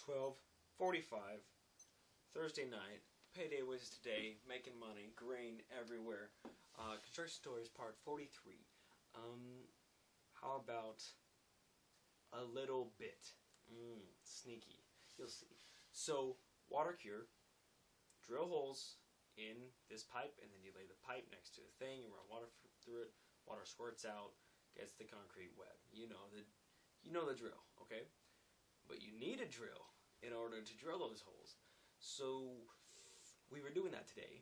12:45, Thursday night. Payday was today, making money, grain everywhere. Construction Stories Part 43. How about a little bit? Sneaky. You'll see. So, water cure. Drill holes in this pipe, and then you lay the pipe next to the thing, you run water through it, water squirts out, gets the concrete wet. You know the drill, okay? But you need a drill in order to drill those holes. So we were doing that today,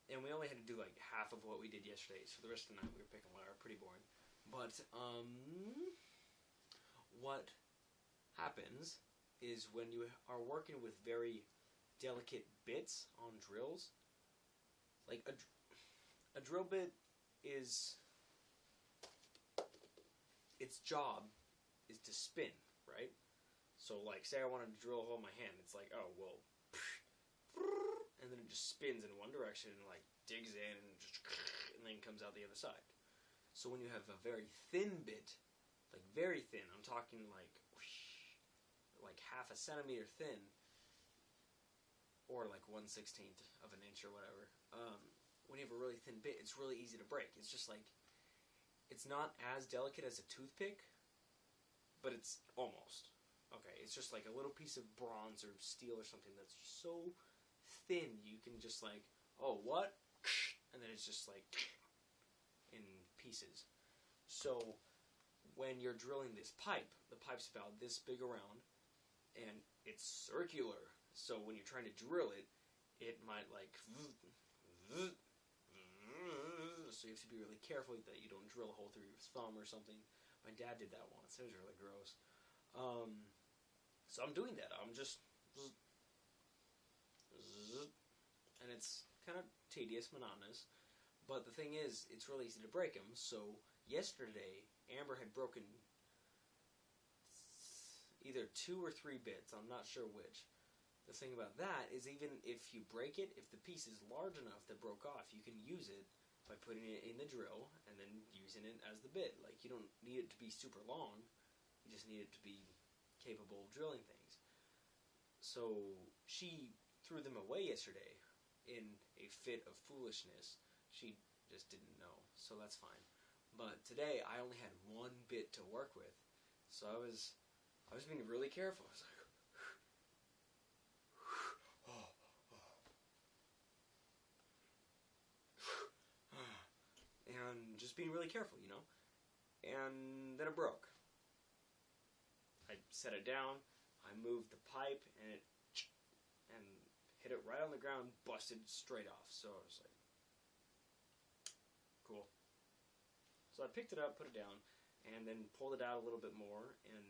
and we only had to do like half of what we did yesterday, so the rest of the night we were picking wire, pretty boring. But what happens is when you are working with very delicate bits on drills, like a drill bit is, its job is to spin, right? So like, say I wanted to drill a hole in my hand, it's like, oh, well, and then it just spins in one direction and like digs in and then comes out the other side. So when you have a very thin bit, like very thin, I'm talking like half a centimeter thin, or like 1/16 of an inch or whatever, when you have a really thin bit, it's really easy to break. It's just like, it's not as delicate as a toothpick, but it's almost. Okay, it's just like a little piece of bronze or steel or something that's so thin you can just like, oh, what? And then it's just like in pieces. So when you're drilling this pipe, the pipe's about this big around, and it's circular. So when you're trying to drill it, it might like, so you have to be really careful that you don't drill a hole through your thumb or something. My dad did that once. It was really gross. So I'm doing that. I'm just, and it's kind of tedious, monotonous. But the thing is, it's really easy to break them. So yesterday, Amber had broken either 2 or 3 bits. I'm not sure which. The thing about that is, even if you break it, if the piece is large enough that broke off, you can use it by putting it in the drill and then using it as the bit. Like, you don't need it to be super long. You just need it to be capable of drilling things. So she threw them away yesterday in a fit of foolishness. She just didn't know, so that's fine. But today I only had 1 bit to work with, so I was being really careful. I was like, and just being really careful, you know. And then it broke. I set it down, I moved the pipe, and it hit it right on the ground, busted straight off. So I was like, cool. So I picked it up, put it down, and then pulled it out a little bit more and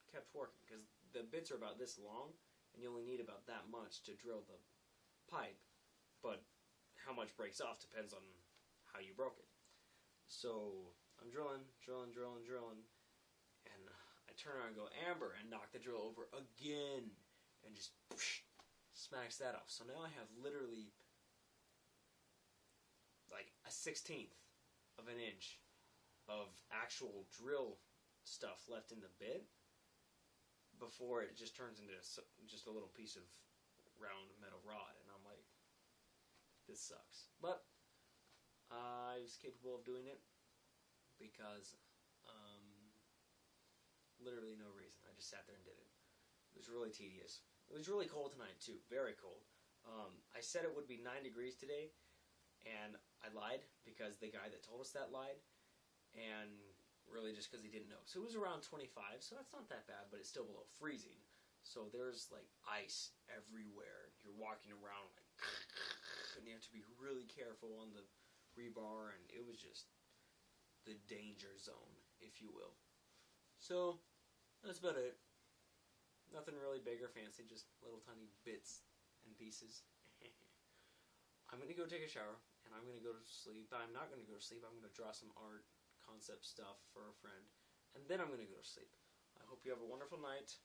kept working, because the bits are about this long, and you only need about that much to drill the pipe, but how much breaks off depends on how you broke it. So I'm drilling, and I turn around and go, Amber, and knock the drill over again, and just smacks that off. So now I have literally like a 1/16 of an inch of actual drill stuff left in the bit before it just turns into just a little piece of round metal rod. And I'm like, this sucks. But I was capable of doing it because literally no reason. I just sat there and did it. It was really tedious. It was really cold tonight too, very cold. I said it would be 9 degrees today, and I lied because the guy that told us that lied, and really just because he didn't know. So it was around 25, so that's not that bad, but it's still below freezing. So there's like ice everywhere. You're walking around like, and you have to be really careful on the rebar, and it was just the danger zone, if you will. So that's about it. Nothing really big or fancy, just little tiny bits and pieces. I'm going to go take a shower, and I'm going to go to sleep. I'm not going to go to sleep. I'm going to draw some art concept stuff for a friend, and then I'm going to go to sleep. I hope you have a wonderful night.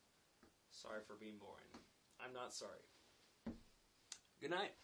Sorry for being boring. I'm not sorry. Good night.